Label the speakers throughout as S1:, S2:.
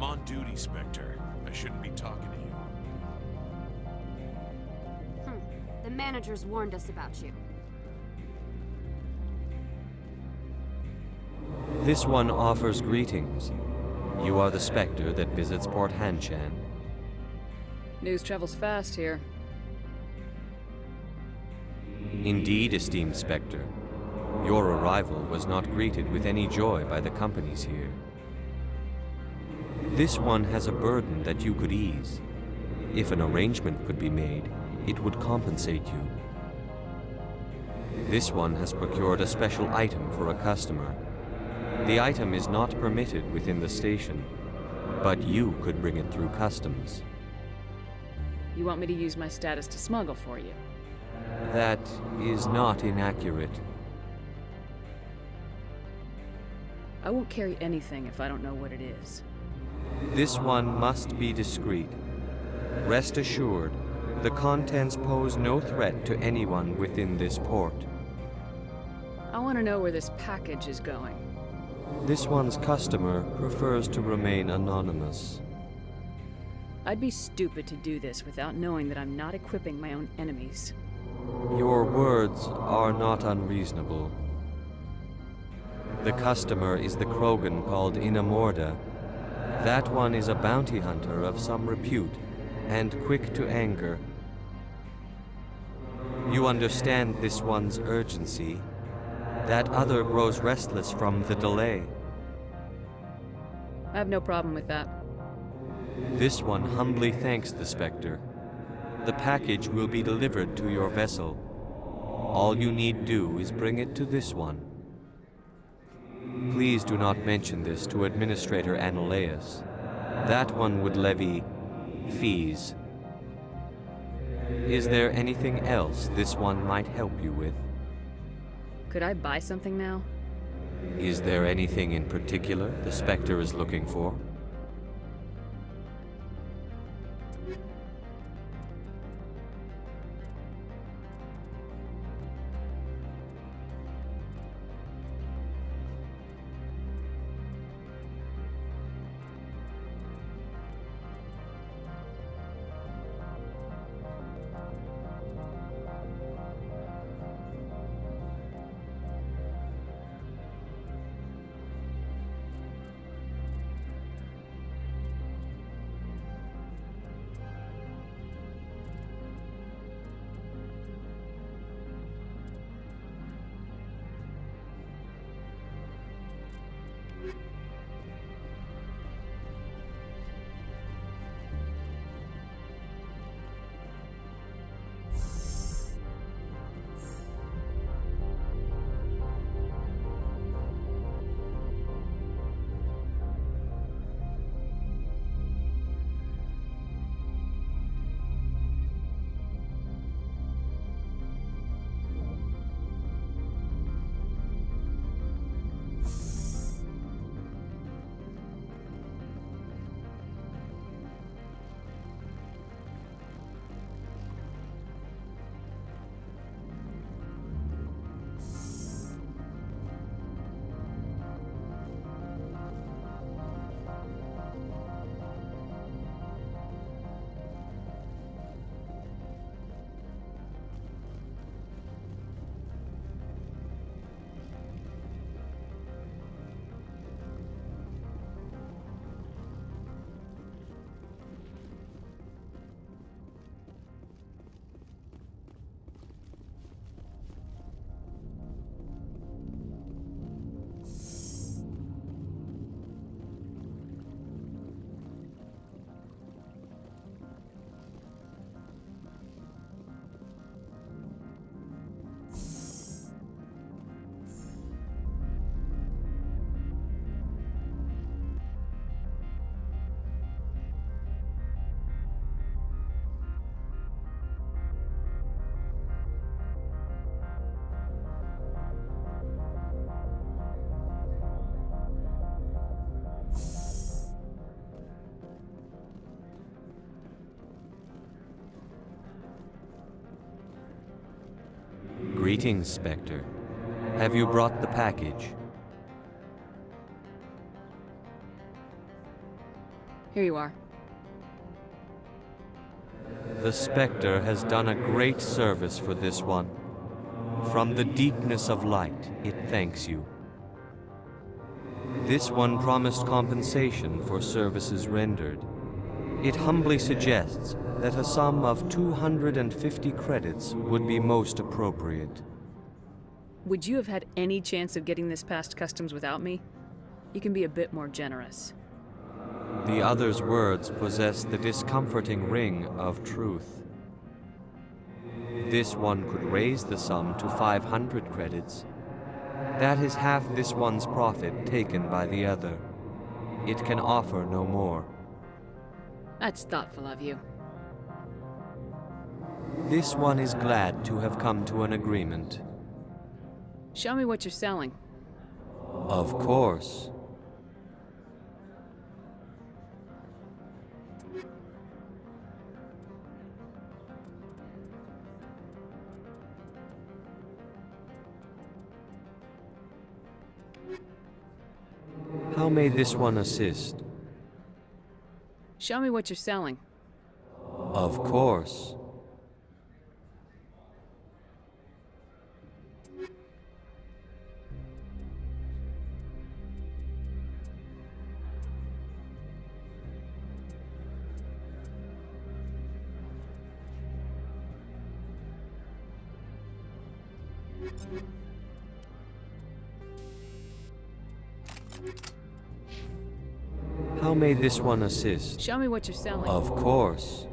S1: I'm on duty, Spectre. I shouldn't be talking to you.
S2: The managers warned us about you.
S3: This one offers greetings. You are the Spectre that visits Port Hanshan.
S4: News travels fast here.
S3: Indeed, esteemed Spectre. Your arrival was not greeted with any joy by the companies here. This one has a burden that you could ease. If an arrangement could be made, it would compensate you. This one has procured a special item for a customer. The item is not permitted within the station, but you could bring it through customs.
S4: You want me to use my status to smuggle for you?
S3: That is not inaccurate.
S4: I won't carry anything if I don't know what it is.
S3: This one must be discreet. Rest assured, the contents pose no threat to anyone within this port.
S4: I want to know where this package is going.
S3: This one's customer prefers to remain anonymous.
S4: I'd be stupid to do this without knowing that I'm not equipping my own enemies.
S3: Your words are not unreasonable. The customer is the Krogan called Inamorda. That one is a bounty hunter of some repute, and quick to anger. You understand this one's urgency. That other grows restless from the delay.
S4: I have no problem with that.
S3: This one humbly thanks the Spectre. The package will be delivered to your vessel. All you need do is bring it to this one. Please do not mention this to Administrator Annaleus. That one would levy fees. Is there anything else this one might help you with?
S4: Could I buy something now?
S3: Is there anything in particular the Spectre is looking for? Greetings, Spectre. Have you brought the package?
S4: Here you are.
S3: The Spectre has done a great service for this one. From the deepness of light, it thanks you. This one promised compensation for services rendered. It humbly suggests that a sum of 250 credits would be most appropriate.
S4: Would you have had any chance of getting this past customs without me? You can be a bit more generous.
S3: The other's words possess the discomforting ring of truth. This one could raise the sum to 500 credits. That is half this one's profit taken by the other. It can offer no more.
S4: That's thoughtful of you.
S3: This one is glad to have come to an agreement.
S4: Show me what you're selling.
S3: Of course. How may this one assist?
S4: Show me what you're selling.
S3: Of course. How may this one assist?
S4: Show me what you're selling.
S3: Of course.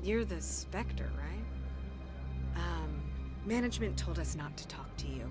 S5: You're the Spectre, right? Management told us not to talk to you.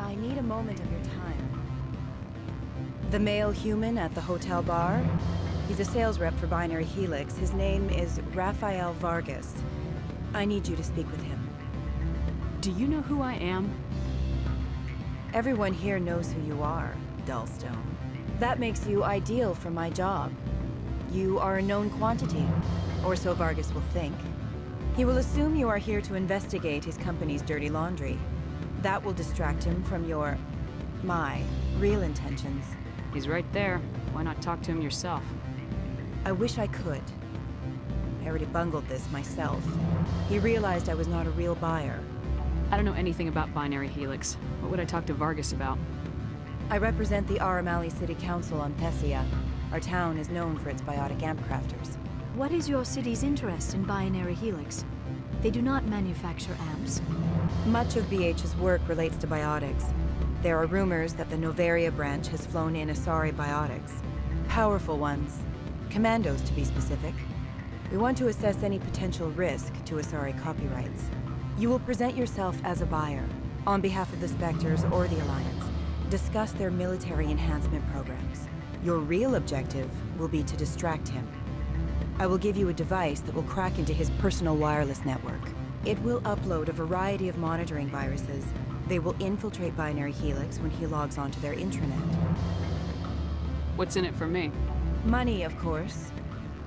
S6: I need a moment of your time. The male human at the hotel bar? He's a sales rep for Binary Helix. His name is Rafael Vargas. I need you to speak with him.
S4: Do you know who I am?
S6: Everyone here knows who you are, Dullstone. That makes you ideal for my job. You are a known quantity, or so Vargas will think. He will assume you are here to investigate his company's dirty laundry. That will distract him from my real intentions.
S4: He's right there. Why not talk to him yourself?
S6: I wish I could. I already bungled this myself. He realized I was not a real buyer.
S4: I don't know anything about Binary Helix. What would I talk to Vargas about?
S6: I represent the Aramali City Council on Thessia. Our town is known for its biotic amp crafters.
S2: What is your city's interest in Binary Helix? They do not manufacture amps.
S6: Much of BH's work relates to biotics. There are rumors that the Noveria branch has flown in Asari biotics. Powerful ones. Commandos, to be specific. We want to assess any potential risk to Asari copyrights. You will present yourself as a buyer, on behalf of the Spectres or the Alliance. Discuss their military enhancement programs. Your real objective will be to distract him. I will give you a device that will crack into his personal wireless network. It will upload a variety of monitoring viruses. They will infiltrate Binary Helix when he logs onto their intranet.
S4: What's in it for me?
S6: Money, of course.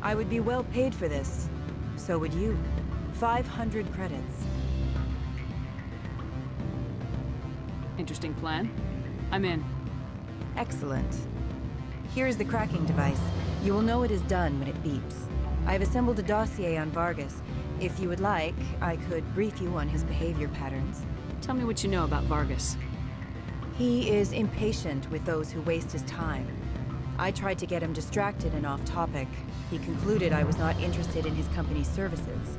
S6: I would be well paid for this. So would you. 500 credits.
S4: Interesting plan. I'm in.
S6: Excellent. Here's the cracking device. You will know it is done when it beeps. I've assembled a dossier on Vargas. If you would like, I could brief you on his behavior patterns.
S4: Tell me what you know about Vargas.
S6: He is impatient with those who waste his time. I tried to get him distracted and off topic. He concluded I was not interested in his company's services.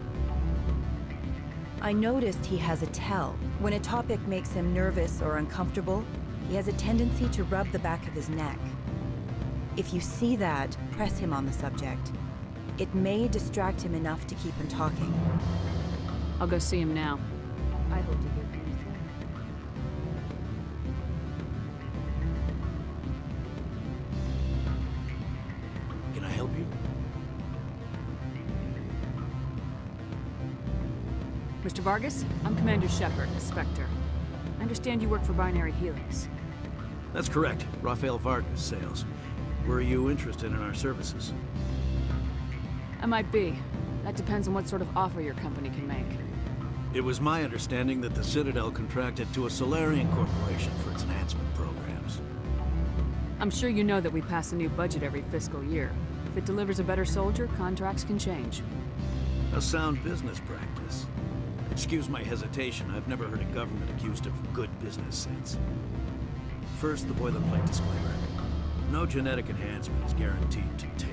S6: I noticed he has a tell. When a topic makes him nervous or uncomfortable, he has a tendency to rub the back of his neck. If you see that, press him on the subject. It may distract him enough to keep him talking.
S4: I'll go see him now.
S6: I hope to hear from you soon.
S1: Can I help you?
S4: Mr. Vargas, I'm Commander Shepard, Spectre. I understand you work for Binary Helix.
S7: That's correct. Rafael Vargas, sales. Were you interested in our services?
S4: I might be. That depends on what sort of offer your company can make.
S7: It was my understanding that the Citadel contracted to a Solarian corporation for its enhancement programs.
S4: I'm sure you know that we pass a new budget every fiscal year. If it delivers a better soldier, contracts can change.
S7: A sound business practice. Excuse my hesitation, I've never heard a government accused of good business sense. First, the boilerplate disclaimer. No genetic enhancement is guaranteed to take.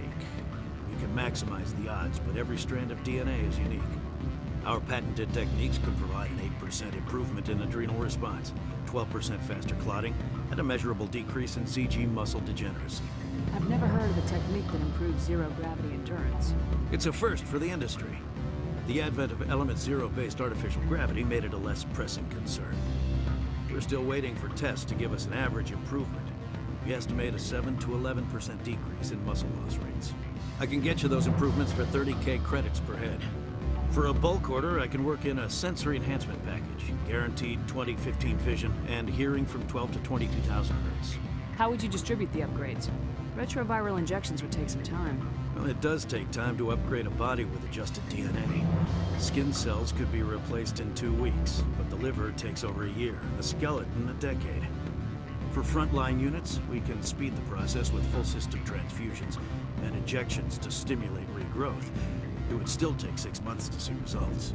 S7: We can maximize the odds, but every strand of DNA is unique. Our patented techniques can provide an 8% improvement in adrenal response, 12% faster clotting, and a measurable decrease in CG muscle degeneracy.
S4: I've never heard of a technique that improves zero-gravity endurance.
S7: It's a first for the industry. The advent of element zero-based artificial gravity made it a less pressing concern. We're still waiting for tests to give us an average improvement. We estimate a 7 to 11% decrease in muscle loss rates. I can get you those improvements for 30K credits per head. For a bulk order, I can work in a sensory enhancement package, guaranteed 20/15 vision, and hearing from 12 to 22,000 hertz.
S4: How would you distribute the upgrades? Retroviral injections would take some time.
S7: Well, it does take time to upgrade a body with adjusted DNA. Skin cells could be replaced in 2 weeks, but the liver takes over a year, the skeleton a decade. For frontline units, we can speed the process with full system transfusions and injections to stimulate regrowth. It would still take 6 months to see results.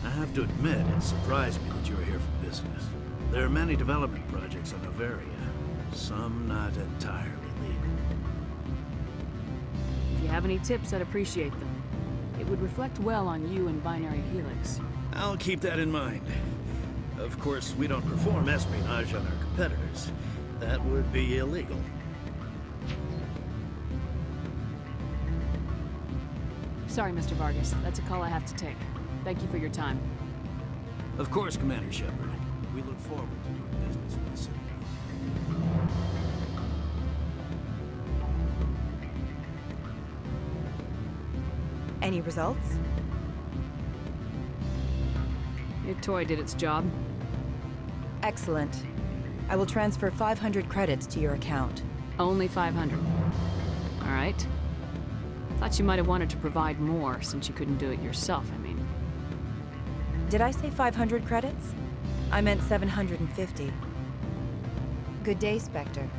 S7: I have to admit, it surprised me that you were here for business. There are many development projects on Noveria, some not entirely legal.
S4: If you have any tips, I'd appreciate them. It would reflect well on you and Binary Helix.
S7: I'll keep that in mind. Of course, we don't perform espionage on our competitors. That would be illegal.
S4: Sorry, Mr. Vargas. That's a call I have to take. Thank you for your time.
S7: Of course, Commander Shepard. We look forward to doing business with the Citadel.
S6: Any results?
S4: Your toy did its job.
S6: Excellent. I will transfer 500 credits to your account.
S4: Only 500. All right. I thought you might have wanted to provide more since you couldn't do it yourself, I mean.
S6: Did I say 500 credits? I meant 750. Good day, Spectre.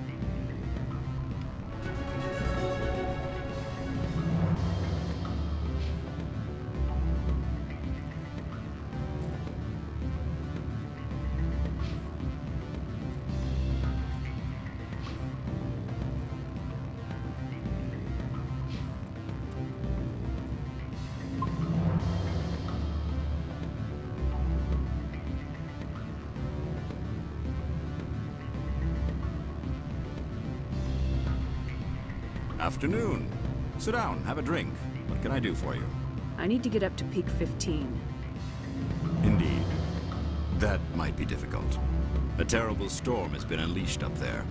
S8: Afternoon. Sit down, have a drink. What can I do for you?
S4: I need to get up to peak 15.
S8: Indeed. That might be difficult. A terrible storm has been unleashed up there.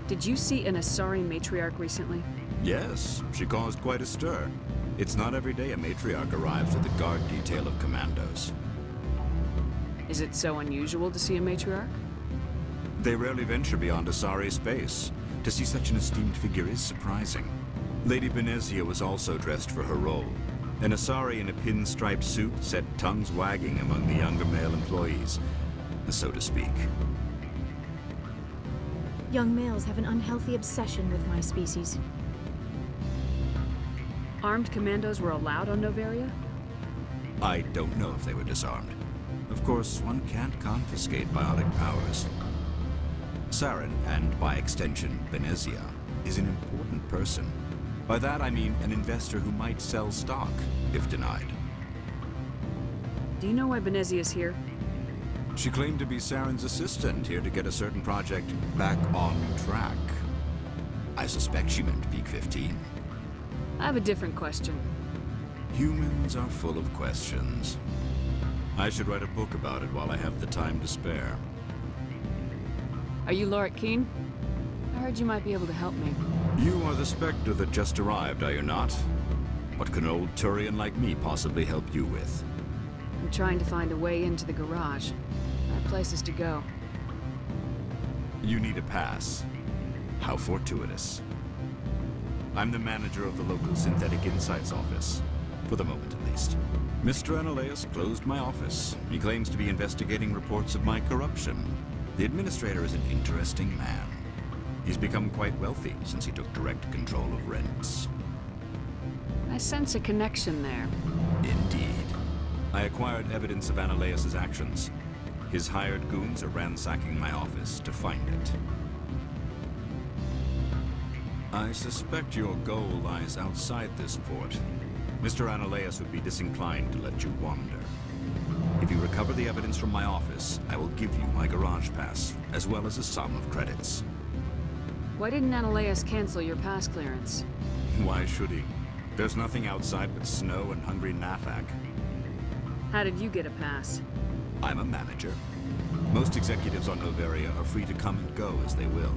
S4: Did you see an Asari matriarch recently?
S8: Yes, she caused quite a stir. It's not every day a matriarch arrives with a guard detail of commandos.
S4: Is it so unusual to see a matriarch?
S8: They rarely venture beyond Asari space. To see such an esteemed figure is surprising. Lady Benezia was also dressed for her role. An Asari in a pinstripe suit set tongues wagging among the younger male employees, so to speak.
S2: Young males have an unhealthy obsession with my species.
S4: Armed commandos were allowed on Noveria?
S8: I don't know if they were disarmed. Of course, one can't confiscate biotic powers. Saren, and by extension, Benezia, is an important person. By that I mean an investor who might sell stock, if denied.
S4: Do you know why Benezia's here?
S8: She claimed to be Saren's assistant, here to get a certain project back on track. I suspect she meant Peak 15.
S4: I have a different question.
S8: Humans are full of questions. I should write a book about it while I have the time to spare.
S4: Are you Lorik Keen? I heard you might be able to help me.
S8: You are the Spectre that just arrived, are you not? What can an old Turian like me possibly help you with?
S4: I'm trying to find a way into the garage. I have places to go.
S8: You need a pass. How fortuitous. I'm the manager of the local Synthetic Insights office. For the moment, at least. Mr. Analeus closed my office. He claims to be investigating reports of my corruption. The administrator is an interesting man. He's become quite wealthy since he took direct control of rents.
S4: I sense a connection there.
S8: Indeed. I acquired evidence of Analeus' actions. His hired goons are ransacking my office to find it. I suspect your goal lies outside this port. Mr. Analeus would be disinclined to let you wander. If you recover the evidence from my office, I will give you my garage pass, as well as a sum of credits.
S4: Why didn't Analeus cancel your pass clearance?
S8: Why should he? There's nothing outside but snow and hungry Nathak.
S4: How did you get a pass?
S8: I'm a manager. Most executives on Noveria are free to come and go as they will.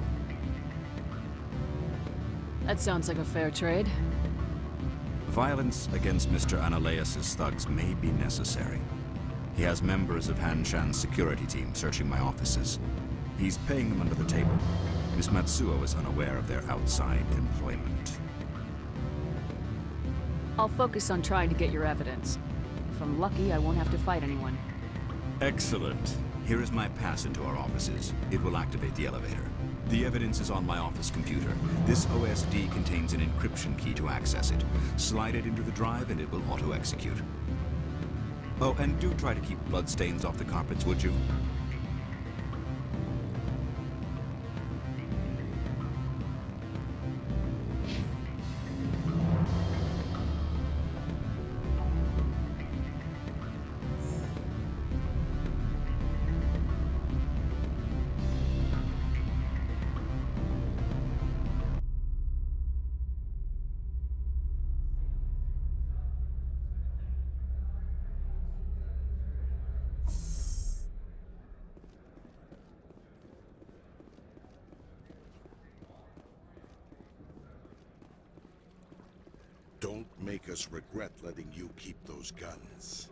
S4: That sounds like a fair trade.
S8: Violence against Mr. Analeus' thugs may be necessary. He has members of Hanshan's security team searching my offices. He's paying them under the table. Miss Matsuo is unaware of their outside employment.
S4: I'll focus on trying to get your evidence. If I'm lucky, I won't have to fight anyone.
S8: Excellent. Here is my pass into our offices. It will activate the elevator. The evidence is on my office computer. This OSD contains an encryption key to access it. Slide it into the drive and it will auto-execute. Oh, and do try to keep bloodstains off the carpets, would you?
S1: Don't make us regret letting you keep those guns.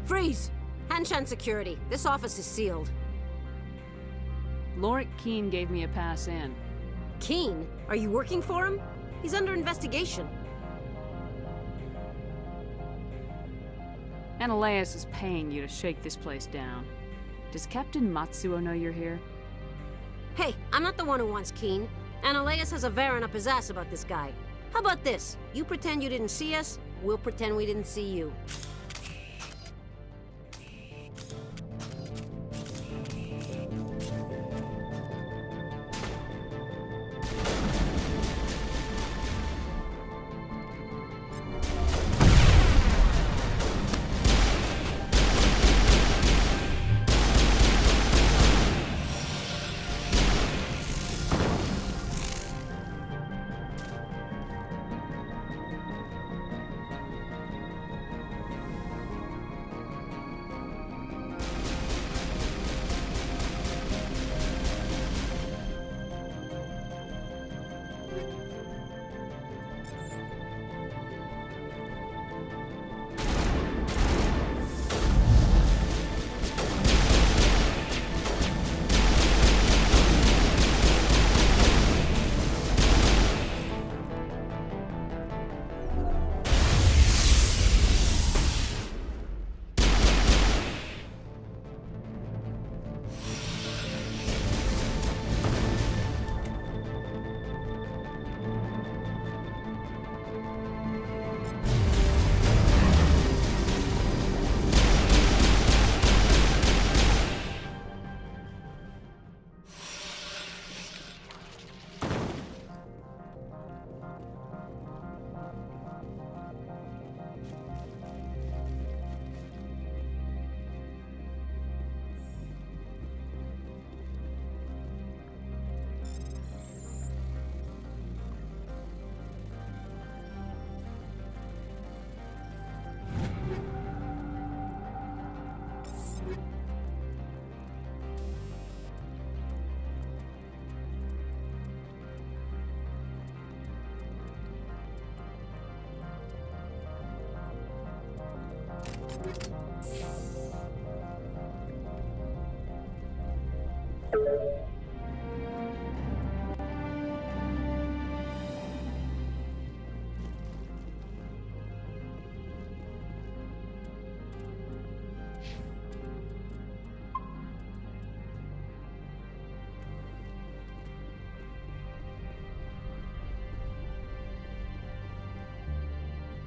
S9: Freeze! Hanshan security. This office is sealed.
S4: Lorik Keen gave me a pass in.
S9: Keen? Are you working for him? He's under investigation.
S4: Analeus is paying you to shake this place down. Does Captain Matsuo know you're here?
S9: Hey, I'm not the one who wants Keen. Analeus has a Varen up his ass about this guy. How about this? You pretend you didn't see us, we'll pretend we didn't see you.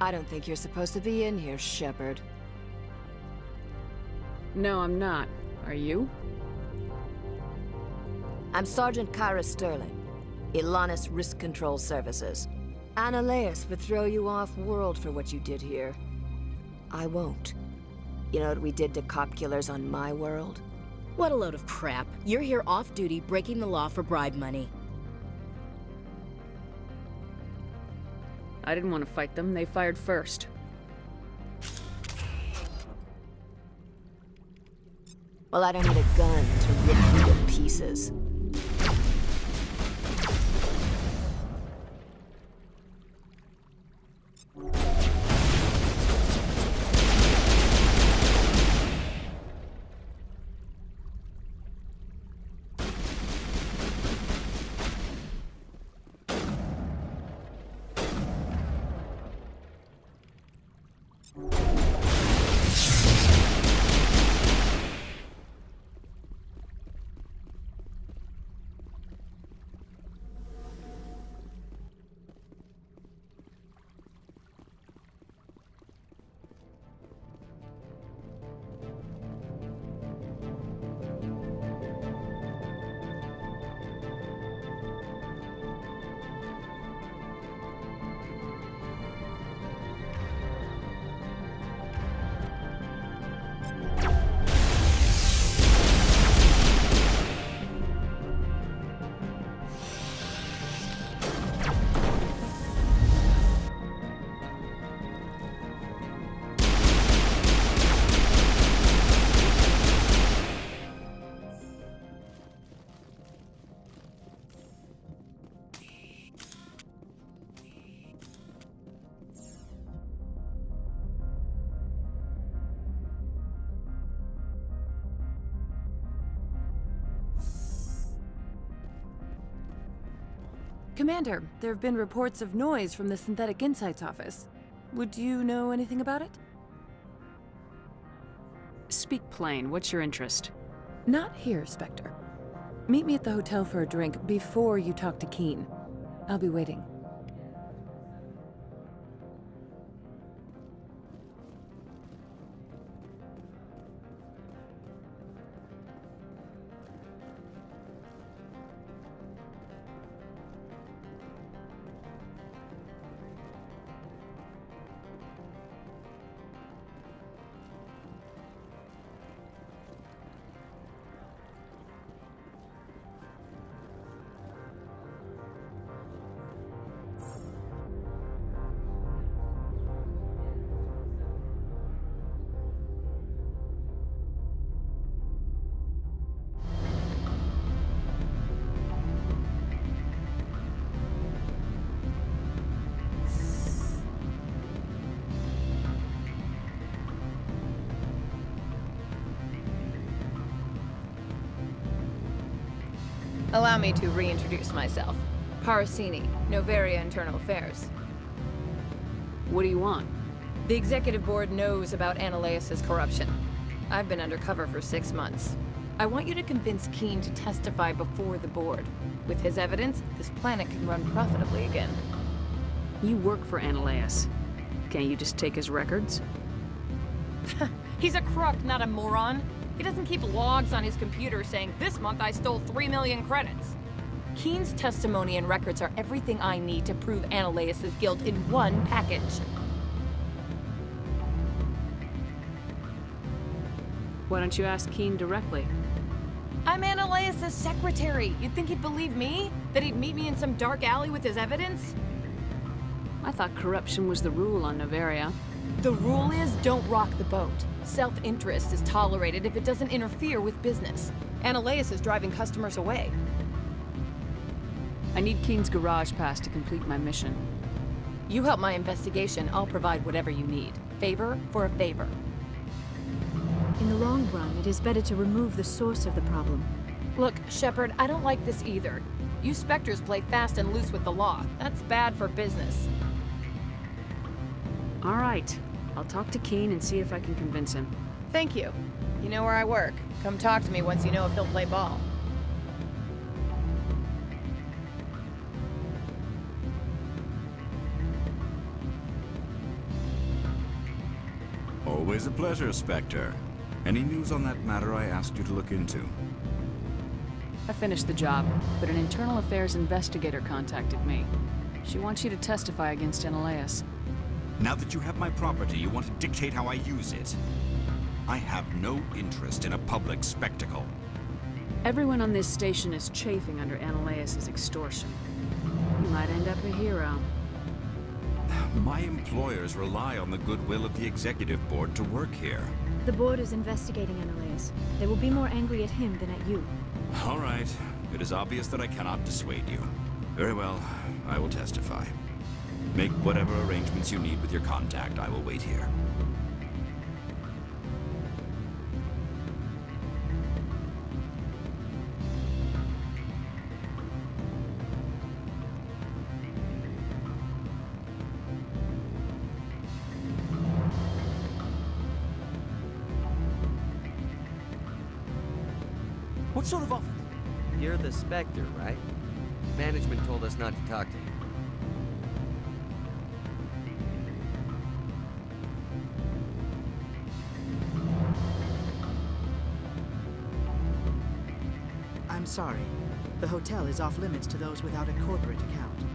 S10: I don't think you're supposed to be in here, Shepard.
S4: No, I'm not. Are you?
S10: I'm Sergeant Kyra Sterling, Ilanis Risk Control Services. Annaleus would throw you off-world for what you did here. I won't. You know what we did to cop killers on my world?
S11: What a load of crap. You're here off-duty, breaking the law for bribe money.
S4: I didn't want to fight them. They fired first.
S10: Well, I don't need a gun to rip you to pieces.
S6: Commander, there have been reports of noise from the Synthetic Insights office. Would you know anything about it?
S4: Speak plain. What's your interest?
S6: Not here, Spectre. Meet me at the hotel for a drink before you talk to Keen. I'll be waiting.
S12: Allow me to reintroduce myself. Parasini, Noveria Internal Affairs.
S4: What do you want?
S12: The Executive Board knows about Annaleus' corruption. I've been undercover for 6 months. I want you to convince Keen to testify before the Board. With his evidence, this planet can run profitably again.
S4: You work for Annaleus. Can't you just take his records?
S12: He's a crook, not a moron. He doesn't keep logs on his computer saying, "This month I stole 3 million credits." Keen's testimony and records are everything I need to prove Annaleus' guilt in one package.
S4: Why don't you ask Keen directly?
S12: I'm Annaleus' secretary. You'd think he'd believe me? That he'd meet me in some dark alley with his evidence?
S4: I thought corruption was the rule on Noveria.
S12: The rule is don't rock the boat. Self-interest is tolerated if it doesn't interfere with business. Annaleus is driving customers away.
S4: I need Keen's garage pass to complete my mission.
S12: You help my investigation, I'll provide whatever you need. Favor for a favor.
S2: In the long run, it is better to remove the source of the problem.
S12: Look, Shepard, I don't like this either. You Spectres play fast and loose with the law. That's bad for business.
S4: All right. I'll talk to Keen and see if I can convince him.
S12: Thank you. You know where I work. Come talk to me once you know if he'll play ball.
S8: Always a pleasure, Spectre. Any news on that matter I asked you to look into?
S4: I finished the job, but an internal affairs investigator contacted me. She wants you to testify against Analeas.
S8: Now that you have my property, you want to dictate how I use it. I have no interest in a public spectacle.
S4: Everyone on this station is chafing under Analeas' extortion. You might end up a hero.
S8: My employers rely on the goodwill of the executive board to work here.
S2: The board is investigating Analeas. They will be more angry at him than at you.
S8: All right. It is obvious that I cannot dissuade you. Very well. I will testify. Make whatever arrangements you need with your contact. I will wait here.
S13: What sort of offer?
S3: You're the Spectre, right? Management told us not to talk to you.
S13: I'm sorry. The hotel is off limits to those without a corporate account.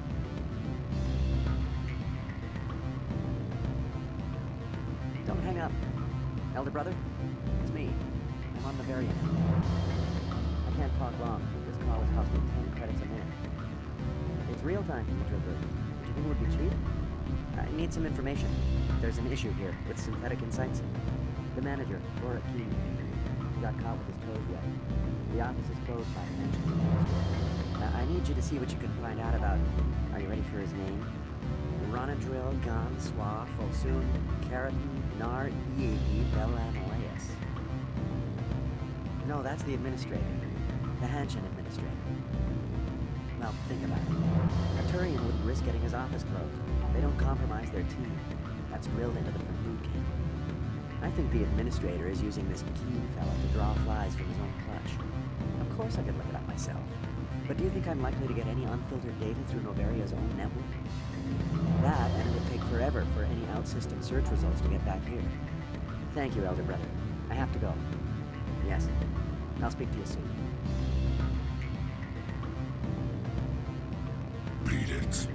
S14: Don't hang up. Elder brother, it's me. I'm on Noveria now. I can't talk long. This call is costing 10 credits a minute. It's real time from the Trooper. Would you think it would be cheap? I need some information. There's an issue here with synthetic insights. The manager, Laura Keen, he got caught with his toes wet. The office is closed by Hanshan's administrator. I need you to see what you can find out about... Are you ready for his name? Ronadril Gon Swa Fosun Keratin Nar Iegi Belanaleas. No, that's the administrator. The Hanshan administrator. Well, think about it. A Turian wouldn't risk getting his office closed. They don't compromise their team. That's drilled into them from boot camp. I think the administrator is using this Keen fella to draw flies from his own clutch. Of course I could look it up myself. But do you think I'm likely to get any unfiltered data through Noveria's own network? That, and it would take forever for any out-system search results to get back here. Thank you, Elder Brother. I have to go. Yes. I'll speak to you soon.
S1: Beat it.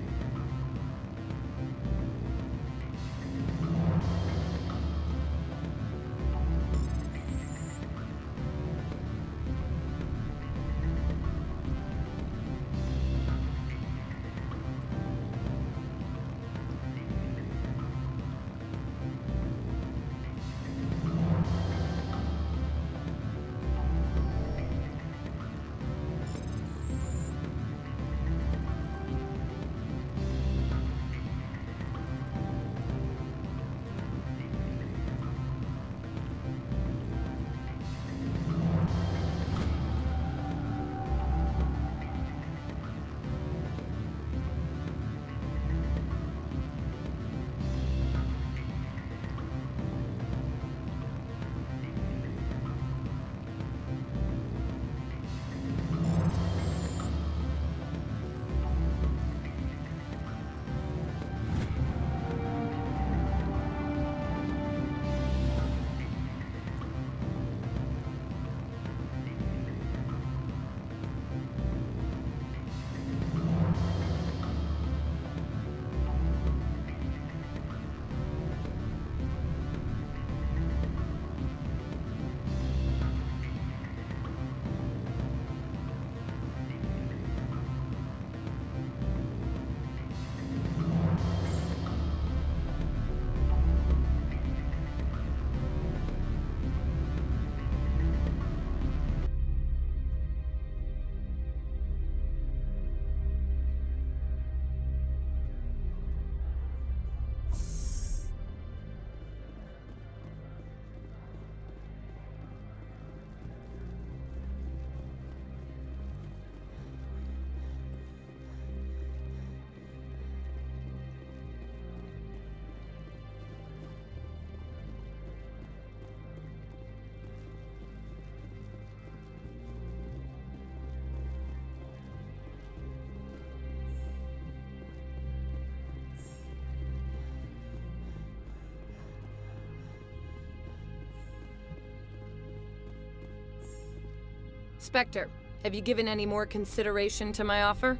S12: Spectre, have you given any more consideration to my offer?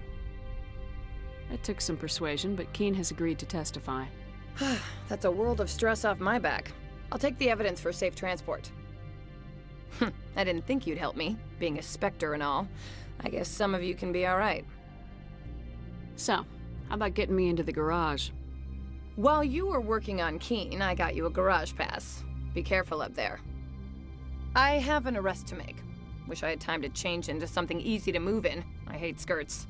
S4: It took some persuasion, but Keen has agreed to testify.
S12: That's a world of stress off my back. I'll take the evidence for safe transport. I didn't think you'd help me, being a Spectre and all. I guess some of you can be alright.
S4: So, how about getting me into the garage?
S12: While you were working on Keen, I got you a garage pass. Be careful up there. I have an arrest to make. Wish I had time to change into something easy to move in. I hate skirts.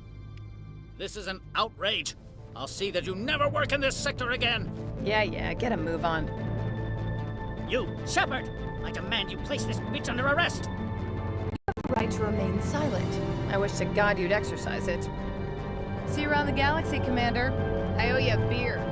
S15: This is an outrage. I'll see that you never work in this sector again.
S12: Yeah, get a move on.
S15: You, Shepard! I demand you place this bitch under arrest!
S12: You have the right to remain silent. I wish to God you'd exercise it. See you around the galaxy, Commander. I owe you a beer.